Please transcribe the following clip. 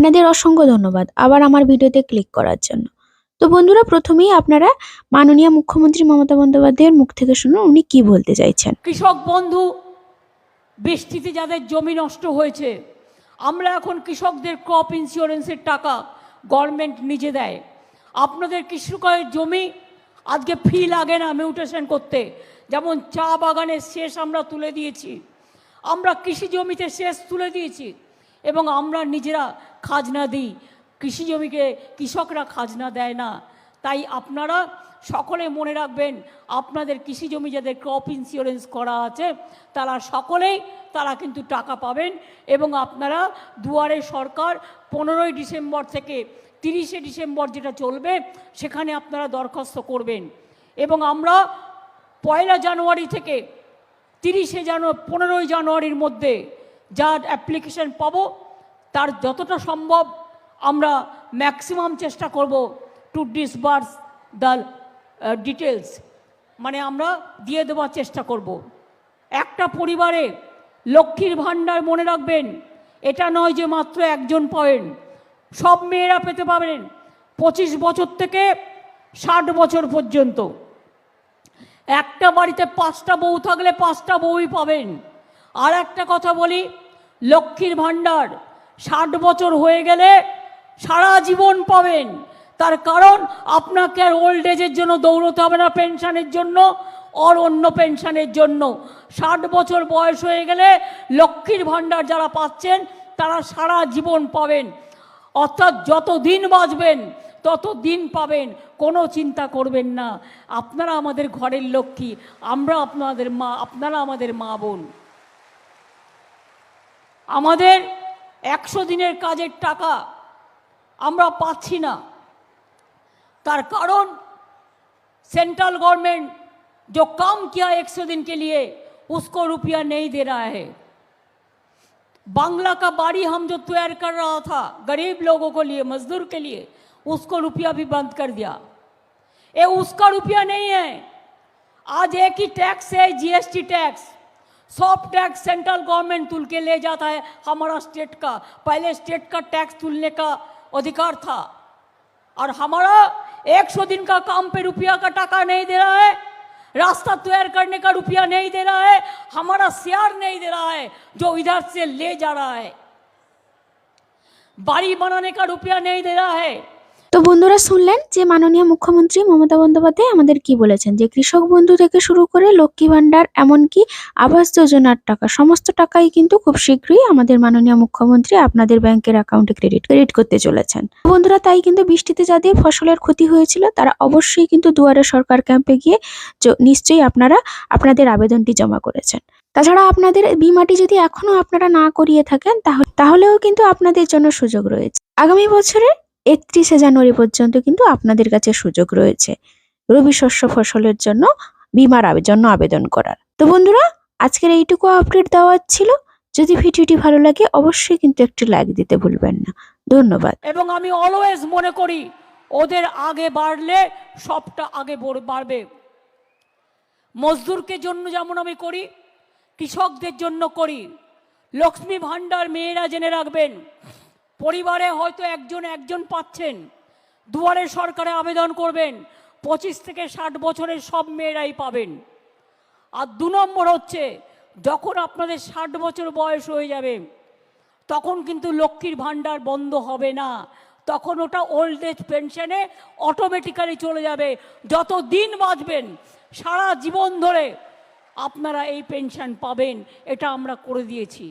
আপনাদের অসংখ্য ধন্যবাদ আবার আমার ভিডিওতে ক্লিক করার জন্য। তো বন্ধুরা, প্রথমেই আপনারা মাননীয় মুখ্যমন্ত্রী মমতা বন্দ্যোপাধ্যায়ের মুখ থেকে শুনুন উনি কি বলতে চাইছেন। কৃষক বন্ধু, বৃষ্টিতে যাদের জমি নষ্ট হয়েছে, আমরা এখন কৃষকদের ক্রপ ইন্স্যুরেন্সের টাকা গভর্নমেন্ট নিজে দেয়। আপনাদের কৃষকের জমি আজকে ফি লাগে না মিউটেশন করতে, যেমন চা বাগানের শেষ আমরা তুলে দিয়েছি, আমরা কৃষি জমিতে শেষ তুলে দিয়েছি এবং আমরা নিজেরা খাজনা দিই। কৃষি জমিকে কৃষকরা খাজনা দেয় না। তাই আপনারা সকলে মনে রাখবেন, আপনাদের কৃষি জমি যাদের ক্রপ ইন্স্যুরেন্স করা আছে তারা কিন্তু টাকা পাবেন। এবং আপনারা দুয়ারে সরকার 15ই ডিসেম্বর থেকে 30শে ডিসেম্বর যেটা চলবে সেখানে আপনারা দরখাস্ত করবেন। এবং আমরা 1 জানুয়ারি থেকে 15ই জানুয়ারির মধ্যে যা অ্যাপ্লিকেশন পাবো তার যতটা সম্ভব আমরা ম্যাক্সিমাম চেষ্টা করব টু ডিসবার্স দ্য ডিটেলস, মানে আমরা দিয়ে দেওয়ার চেষ্টা করব। একটা পরিবারে লক্ষ্মীর ভাণ্ডার মনে রাখবেন, এটা নয় যে মাত্র একজন পাবেন, সব মেয়েরা পেতে পাবেন 25 বছর থেকে 60 বছর পর্যন্ত। একটা বাড়িতে 5টা বউ থাকলে 5টা বউই পাবেন। আর একটা কথা বলি, লক্ষ্মীর ভাণ্ডার 60 বছর হয়ে গেলে সারা জীবন পাবেন। তার কারণ আপনাকে আর ওল্ড এজের জন্য দৌড়তে হবে না পেনশনের জন্য আর অন্য পেনশনের জন্য। 60 বছর বয়স হয়ে গেলে লক্ষ্মীর ভাণ্ডার যারা পাচ্ছেন তারা সারা জীবন পাবেন, অর্থাৎ যত দিন বাঁচবেন তত দিন পাবেন। কোনো চিন্তা করবেন না, আপনারা আমাদের ঘরের লক্ষ্মী, আমরা আপনাদের মা, আপনারা আমাদের মা বোন। আমাদের 100 দিনের কাজের টাকা আমরা পাচ্ছি না, तार कारण सेंट्रल गवर्नमेंट जो काम किया 100 दिन के लिए उसको रुपया नहीं दे रहा है। बांग्ला का बाड़ी हम जो तैयार कर रहा था गरीब लोगों को लिए, मजदूर के लिए, उसको रुपया भी बंद कर दिया। ये उसका रुपया नहीं है। आज एक ही टैक्स है, जीएसटी टैक्स, सब टैक्स सेंट्रल गवर्नमेंट तुल के ले जाता है हमारा स्टेट का। पहले स्टेट का टैक्स तुलने का अधिकार था और हमारा 100 दिन का काम पे रुपया का टाका नहीं दे रहा है, रास्ता तैयार करने का रुपया नहीं दे रहा है, हमारा शेयर नहीं दे रहा है जो इधर से ले जा रहा है, बाड़ी बनाने का रुपया नहीं दे रहा है। তো বন্ধুরা, শুনলেন যে মাননীয় মুখ্যমন্ত্রী মমতা বন্দ্যোপাধ্যায় আমাদের কি বলেছেন, যে কৃষক বন্ধু থেকে শুরু করে লক্ষ্মী ভাণ্ডার এমনকি আবাস যোজনার টাকা, সমস্ত টাকাই কিন্তু খুব শীঘ্রই আমাদের মাননীয় মুখ্যমন্ত্রী আপনাদের ব্যাংকের অ্যাকাউন্টে ক্রেডিট করতে চলেছেন। বন্ধুরা, তাই কিন্তু বৃষ্টিতে যাদের ফসলের ক্ষতি হয়েছিল তারা অবশ্যই কিন্তু দুয়ারে সরকার ক্যাম্পে গিয়ে নিশ্চয়ই আপনারা আপনাদের আবেদনটি জমা করেছেন। তাছাড়া আপনাদের বীমাটি যদি এখনো আপনারা না করিয়ে থাকেন তাহলেও কিন্তু আপনাদের জন্য সুযোগ রয়েছে। আগামী বছরের 31শে জানুয়ারি পর্যন্ত কিন্তু আপনাদের কাছে সুযোগ রয়েছে রবি শস্য ফসলের জন্য বীমার জন্য আবেদন করার। তো বন্ধুরা, আজকের এইটুকু আপডেট দেওয়ার ছিল। যদি ভিডিওটি ভালো লাগে অবশ্যই কিন্তু একটি লাইক দিতে ভুলবেন না। ধন্যবাদ। এবং আমি অলওয়েজ মনে করি ওদের আগে বাড়লে সবটা আগে বাড়বে। মজদুরকে জন্য যেমন আমি করি, কৃষকদের জন্য করি। লক্ষ্মী ভাণ্ডার মেয়েরা জেনে রাখবেন, পরিবারে হয়তো একজন পাচ্ছেন, দুয়ারে সরকারে আবেদন করবেন, 25 থেকে 60 বছরের সব মেয়েরাই পাবেন। আর 2 নম্বর হচ্ছে, যখন আপনাদের 60 বছর বয়স হয়ে যাবে তখন কিন্তু লক্ষ্মীর ভাণ্ডার বন্ধ হবে না, তখন ওটা ওল্ড এজ পেনশনে অটোমেটিক্যালি চলে যাবে। যত দিন বাঁচবেন সারা জীবন ধরে আপনারা এই পেনশন পাবেন, এটা আমরা করে দিয়েছি।